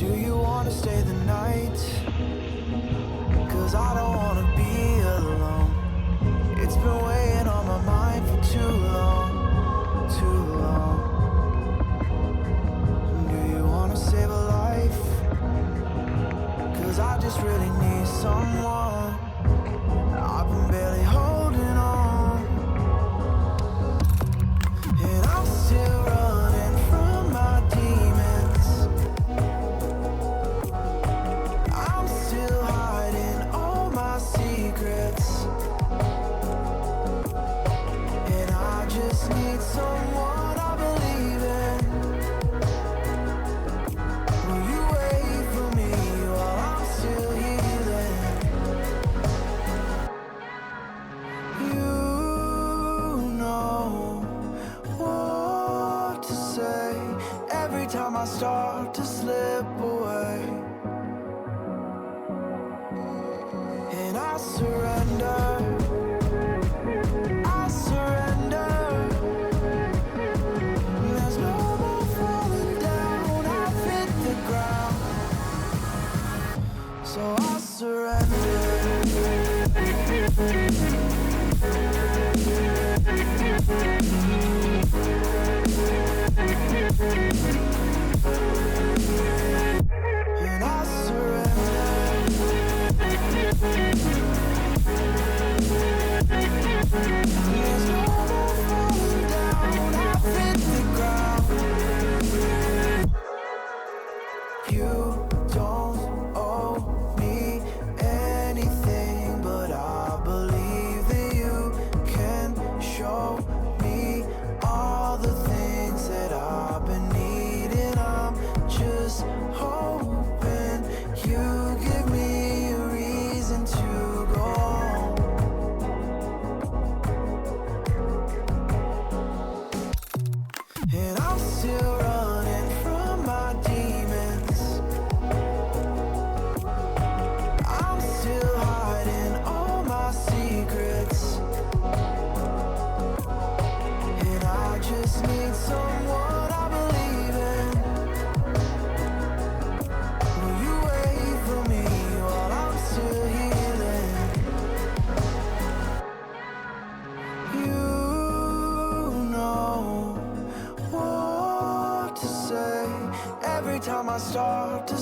Do you wanna stay the night? 'Cause I don't wanna be alone. It's been weighing on my mind for too long, too long. Do you wanna save a life? 'Cause I just really need someone. I've been barely holding on, and I'm still running from my demons. I'm still hiding all my secrets, and I just need someone I believe in. Will you wait for me while I'm still healing? You know what to say every time I start to slip away, and I surrender. I surrender. There's no more falling down. I've hit the ground, so I surrender. And I surrender. There's no more falling down. I've hit the ground. You don't owe me anything, but I believe that you can show me all the things that I've been needing. I'm just hoping you give me a reason to go on. And I'm still running from my demons. I'm still hiding all my secrets, and I just need someone I believe in. Will you wait for me while I'm still healing? You know what to say every time I start to